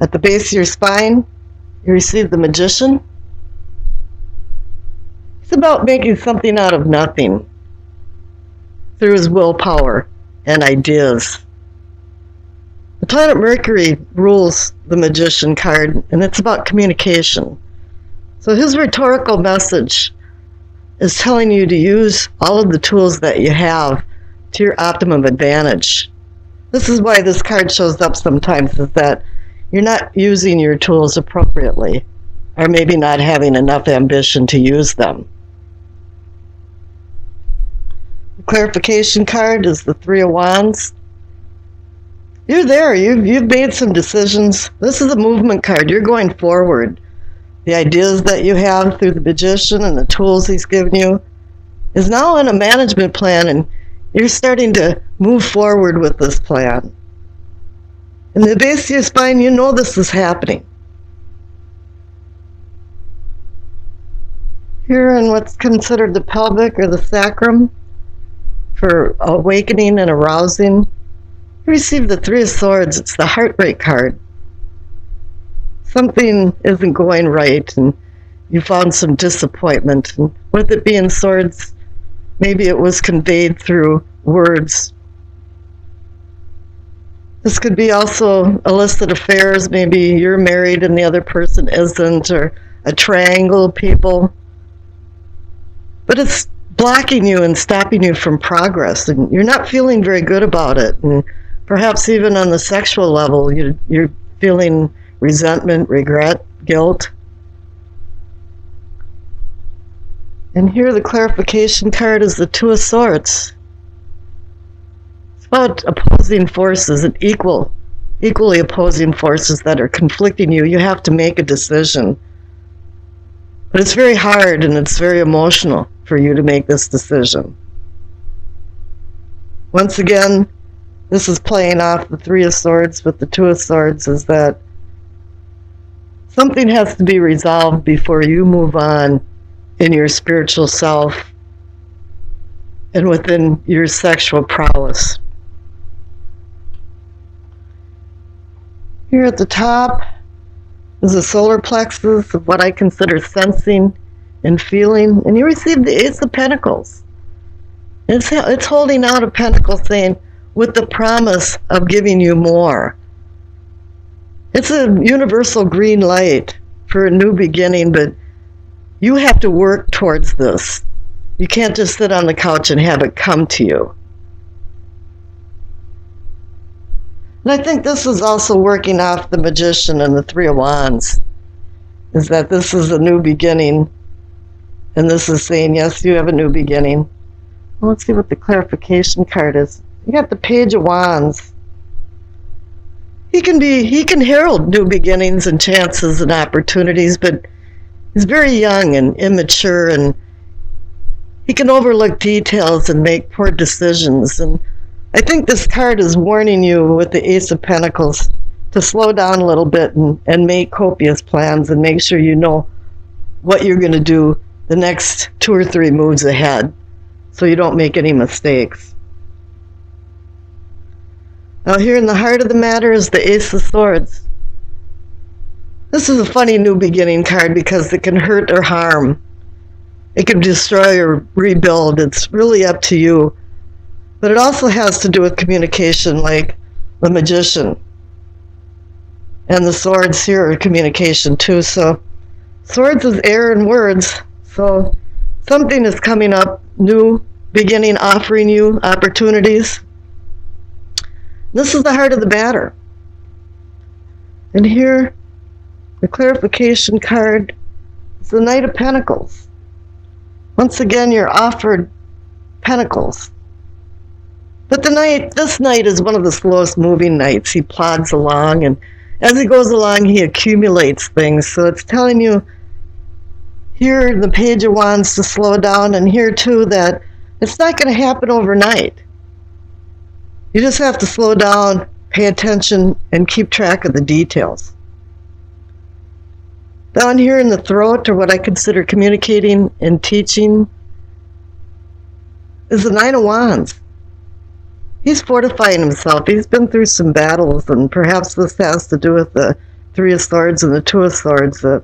At the base of your spine, you receive the Magician. It's about making something out of nothing through his willpower and ideas. The planet Mercury rules the Magician card, and it's about communication. So his rhetorical message is telling you to use all of the tools that you have to your optimum advantage. This is why this card shows up sometimes, is that you're not using your tools appropriately, or maybe not having enough ambition to use them. The clarification card is the Three of Wands. You're there. You've made some decisions. This is a movement card. You're going forward. The ideas that you have through the Magician and the tools he's given you is now in a management plan, and you're starting to move forward with this plan. In the base of your spine, you know this is happening. Here in what's considered the pelvic or the sacrum, for awakening and arousing, you receive the Three of Swords. It's the heartbreak card. Something isn't going right, and you found some disappointment. And with it being swords, maybe it was conveyed through words. This could be also illicit affairs. Maybe you're married and the other person isn't, or a triangle of people. But it's blocking you and stopping you from progress, and you're not feeling very good about it. And perhaps even on the sexual level, you're feeling resentment, regret, guilt. And here the clarification card is the Two of Swords. It's about opposing forces and equally opposing forces that are conflicting you. You have to make a decision. But it's very hard and it's very emotional for you to make this decision. Once again, this is playing off the Three of Swords with the Two of Swords, is that something has to be resolved before you move on in your spiritual self and within your sexual prowess. Here at the top is the solar plexus of what I consider sensing and feeling, and you receive the Ace of Pentacles. It's holding out a pentacle saying, with the promise of giving you more. It's a universal green light for a new beginning, but you have to work towards this. You can't just sit on the couch and have it come to you. And I think this is also working off the Magician and the Three of Wands, is that this is a new beginning, and this is saying, yes, you have a new beginning. Well, let's see what the clarification card is. You got the Page of Wands. He can herald new beginnings and chances and opportunities, but he's very young and immature, and he can overlook details and make poor decisions. And I think this card is warning you with the Ace of Pentacles to slow down a little bit and make copious plans and make sure you know what you're going to do the next 2 or 3 moves ahead so you don't make any mistakes. Now here in the heart of the matter is the Ace of Swords. This is a funny new beginning card because it can hurt or harm. It can destroy or rebuild. It's really up to you. But it also has to do with communication, like the Magician. And the Swords here are communication too. So Swords is air and words. So something is coming up, new beginning, offering you opportunities. This is the heart of the matter. And here, the clarification card is the Knight of Pentacles. Once again, you're offered pentacles. But this knight is one of the slowest moving knights. He plods along, and as he goes along, he accumulates things. So it's telling you here, the Page of Wands, to slow down, and here too, that it's not going to happen overnight. You just have to slow down, pay attention, and keep track of the details. Down here in the throat, or what I consider communicating and teaching, is the Nine of Wands. He's fortifying himself. He's been through some battles, and perhaps this has to do with the Three of Swords and the Two of Swords, that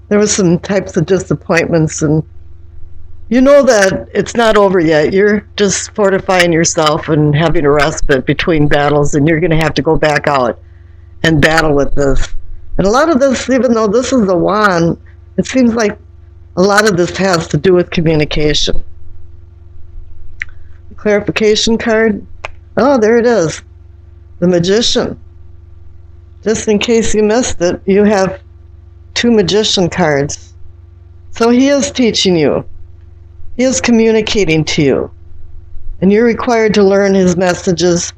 there was some types of disappointments, and you know that it's not over yet. You're just fortifying yourself and having a respite between battles, and you're going to have to go back out and battle with this. And a lot of this, even though this is a wand, it seems like a lot of this has to do with communication. The clarification card. Oh, there it is. The Magician. Just in case you missed it, you have two Magician cards. So he is teaching you. He is communicating to you. And you're required to learn his messages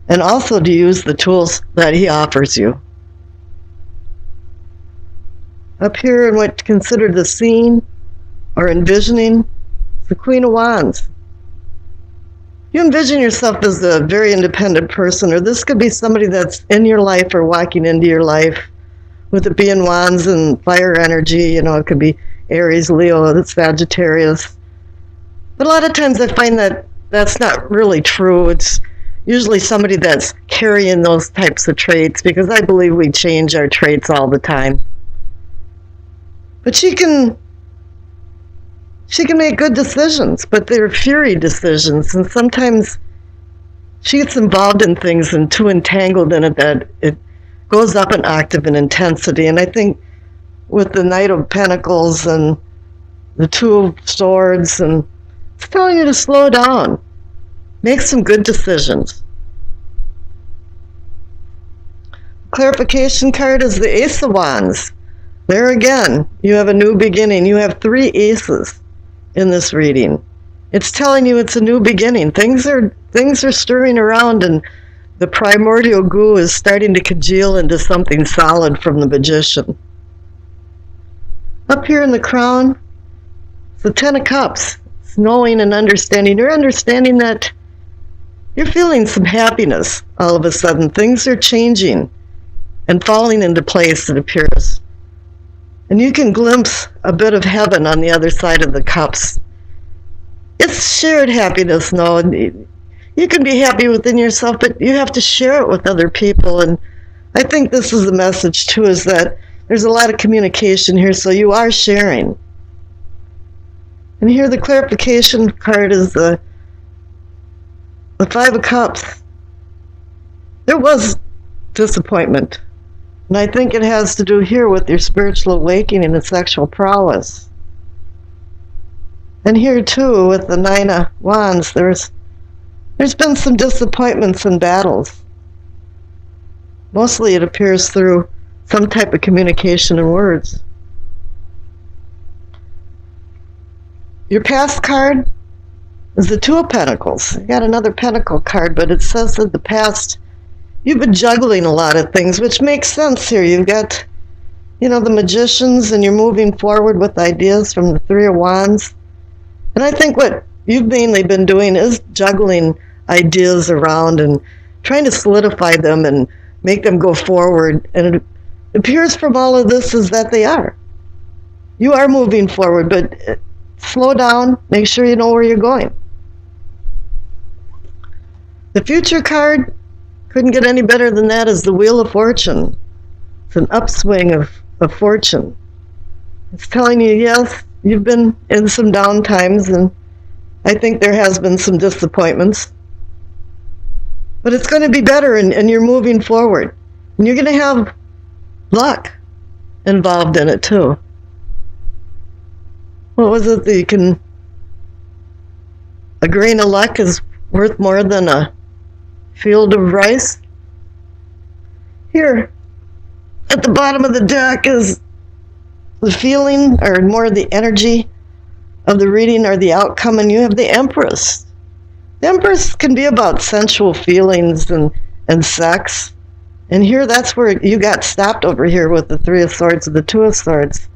and also to use the tools that he offers you. Up here in what's considered the scene or envisioning, the Queen of Wands. You envision yourself as a very independent person, or this could be somebody that's in your life or walking into your life, with it being Wands and fire energy. You know, it could be Aries, Leo, Sagittarius. But a lot of times I find that that's not really true. It's usually somebody that's carrying those types of traits, because I believe we change our traits all the time. But she can make good decisions, but they're fury decisions, and sometimes she gets involved in things and too entangled in it that it goes up an octave in intensity. And I think with the Knight of Pentacles and the Two of Swords, and it's telling you to slow down, make some good decisions. Clarification card is the Ace of Wands. There again, you have a new beginning. You have three aces in this reading. It's telling you it's a new beginning. Things are stirring around, and the primordial goo is starting to congeal into something solid from the Magician. Up here in the crown, it's the Ten of Cups. It's knowing and understanding. You're understanding that you're feeling some happiness all of a sudden. Things are changing and falling into place, it appears. And you can glimpse a bit of heaven on the other side of the cups. It's shared happiness, no. You can be happy within yourself, but you have to share it with other people. And I think this is the message, too, is that there's a lot of communication here, so you are sharing. And here the clarification card is the Five of Cups. There was disappointment. And I think it has to do here with your spiritual awakening and sexual prowess. And here, too, with the Nine of Wands, there's been some disappointments and battles. Mostly it appears through some type of communication in words. Your past card is the Two of Pentacles. You got another Pentacle card, but it says that the past, you've been juggling a lot of things, which makes sense here. You've got, the magicians, and you're moving forward with ideas from the Three of Wands. And I think what you've mainly been doing is juggling ideas around and trying to solidify them and make them go forward. And it appears from all of this is that they are. You are moving forward, but slow down. Make sure you know where you're going. The future card, couldn't get any better than that, is the Wheel of Fortune. It's an upswing of fortune. It's telling you, yes, you've been in some down times, and I think there has been some disappointments. But it's going to be better, and you're moving forward. And you're going to have luck involved in it, too. What was it that you can... A grain of luck is worth more than a field of rice? Here, at the bottom of the deck is the feeling, or more the energy of the reading, or the outcome, and you have the Empress. The Empress can be about sensual feelings and sex. And here, that's where you got stopped over here with the Three of Swords and the Two of Swords.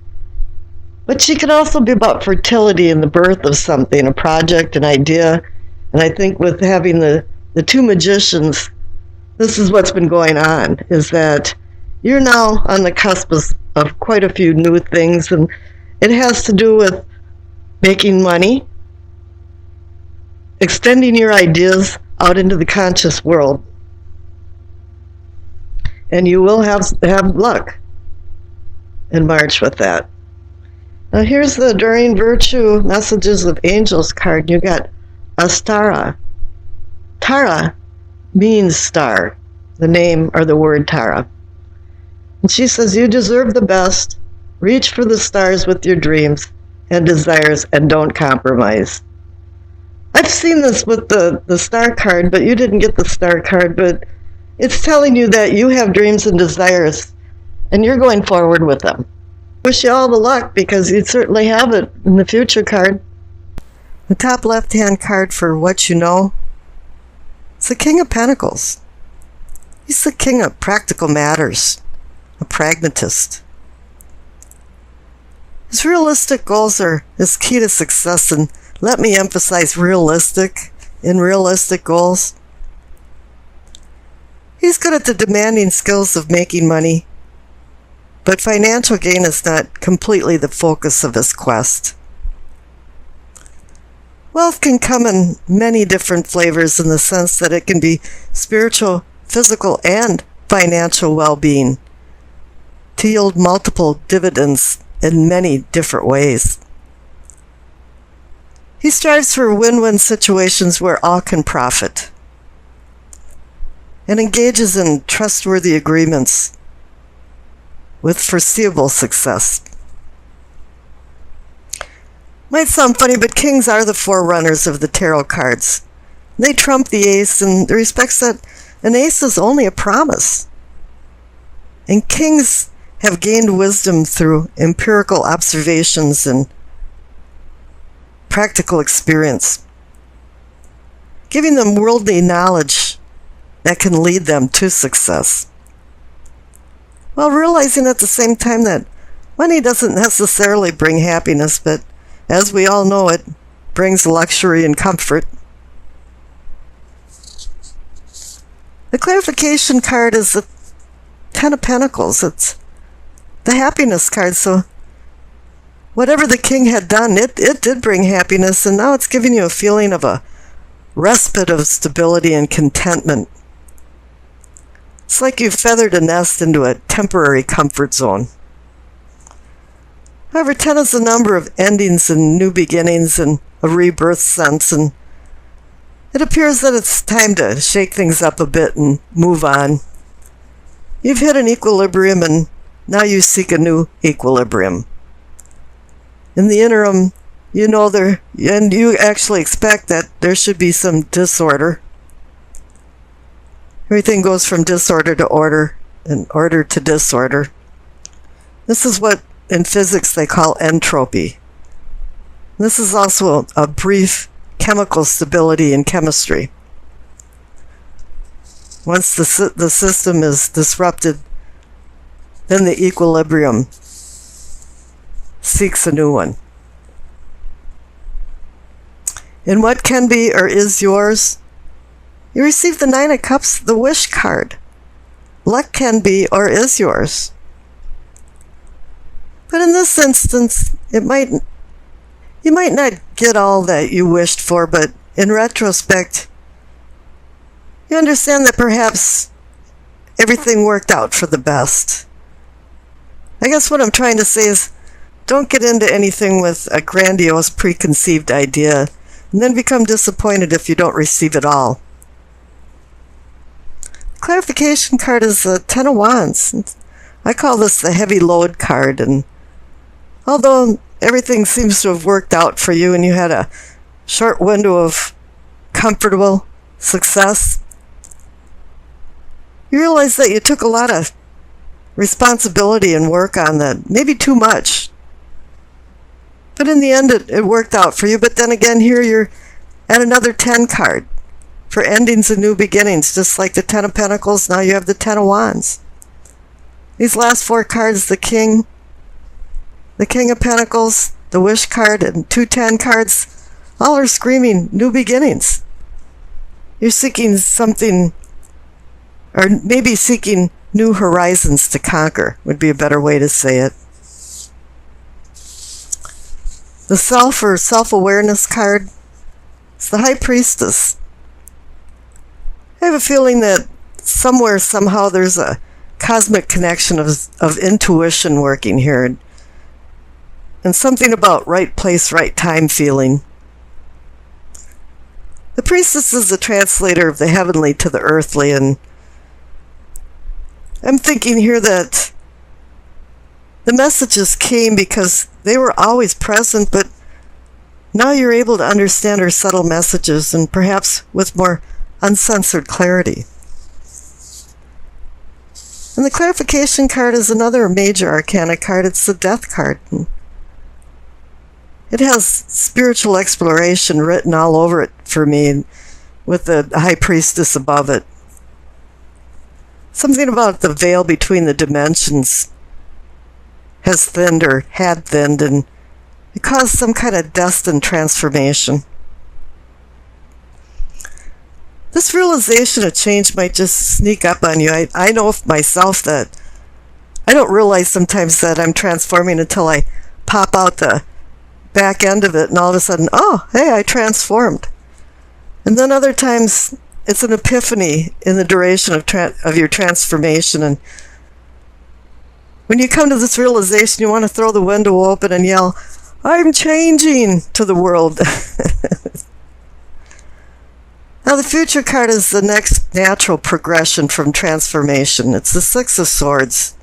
But she can also be about fertility and the birth of something, a project, an idea. And I think with having the two magicians, this is what's been going on, is that you're now on the cusp of quite a few new things, and it has to do with making money, extending your ideas out into the conscious world. and you will have luck in March with that. Now here's the Enduring Virtue Messages of Angels card. You got Astara. Tara means star, the name or the word Tara. And she says, you deserve the best. Reach for the stars with your dreams and desires and don't compromise. I've seen this with the star card, but you didn't get the star card, but it's telling you that you have dreams and desires and you're going forward with them. Wish you all the luck because you'd certainly have it in the future card. The top left-hand card for what you know, it's the King of Pentacles. He's the king of practical matters, a pragmatist. His realistic goals are his key to success, and let me emphasize realistic goals. He's good at the demanding skills of making money, but financial gain is not completely the focus of his quest. Wealth can come in many different flavors in the sense that it can be spiritual, physical, and financial well-being to yield multiple dividends in many different ways. He strives for win-win situations where all can profit and engages in trustworthy agreements with foreseeable success. Might sound funny, but kings are the forerunners of the tarot cards. They trump the ace in the respects that an ace is only a promise. And kings have gained wisdom through empirical observations and practical experience, giving them worldly knowledge that can lead them to success, while realizing at the same time that money doesn't necessarily bring happiness, but as we all know, it brings luxury and comfort. The clarification card is the Ten of Pentacles. It's the happiness card, so whatever the king had done, it did bring happiness, and now it's giving you a feeling of a respite of stability and contentment. It's like you've feathered a nest into a temporary comfort zone. However, 10 is the number of endings and new beginnings and a rebirth sense, and it appears that it's time to shake things up a bit and move on. You've hit an equilibrium, and now you seek a new equilibrium. In the interim, you know and you actually expect that there should be some disorder. Everything goes from disorder to order, and order to disorder. This is what in physics they call entropy. This is also a brief chemical stability in chemistry. Once the system is disrupted, then the equilibrium seeks a new one. In what can be or is yours, you receive the Nine of Cups, the Wish card. Luck can be or is yours. But in this instance, you might not get all that you wished for, but in retrospect, you understand that perhaps everything worked out for the best. I guess what I'm trying to say is, don't get into anything with a grandiose preconceived idea and then become disappointed if you don't receive it all. The clarification card is the Ten of Wands. I call this the heavy load card, and although everything seems to have worked out for you and you had a short window of comfortable success, you realize that you took a lot of responsibility and work on that, maybe too much. But in the end, it worked out for you. But then again, here you're at another 10 card for endings and new beginnings. Just like the 10 of Pentacles, now you have the 10 of Wands. These last 4 cards, the King of Pentacles, the Wish card, and 2 10 cards, all are screaming new beginnings. You're seeking something, or maybe seeking new horizons to conquer, would be a better way to say it. The Self or Self-Awareness card, it's the High Priestess. I have a feeling that somewhere, somehow, there's a cosmic connection of intuition working here, and something about right place, right time feeling. The priestess is the translator of the heavenly to the earthly, and I'm thinking here that the messages came because they were always present, but now you're able to understand her subtle messages, and perhaps with more uncensored clarity. And the clarification card is another major arcana card. It's the death card. It has spiritual exploration written all over it for me, with the high priestess above it. Something about the veil between the dimensions has thinned or had thinned, and it caused some kind of destined transformation. This realization of change might just sneak up on you. I know myself that I don't realize sometimes that I'm transforming until I pop out the back end of it, and all of a sudden, oh, hey, I transformed. And then other times, it's an epiphany in the duration of your transformation. And when you come to this realization, you want to throw the window open and yell, I'm changing, to the world. Now, the future card is the next natural progression from transformation. It's the Six of Swords.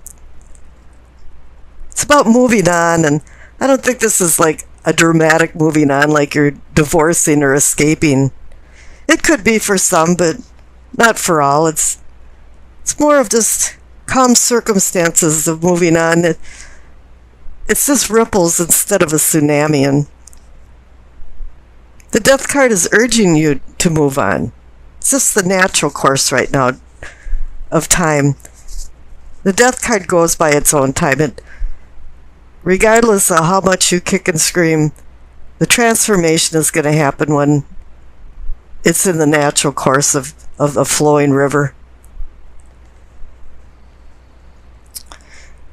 It's about moving on, and I don't think this is like a dramatic moving on, like you're divorcing or escaping. It could be for some, but not for all. It's more of just calm circumstances of moving on. It's just ripples instead of a tsunami, and the death card is urging you to move on. It's just the natural course right now of time. The death card goes by its own time. Regardless of how much you kick and scream, the transformation is going to happen when it's in the natural course of a flowing river.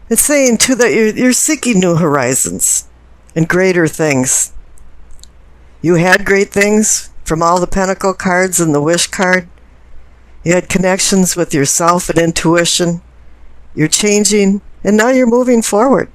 It's saying, too, that you're seeking new horizons and greater things. You had great things from all the Pentacle cards and the Wish card. You had connections with yourself and intuition. You're changing, and now you're moving forward.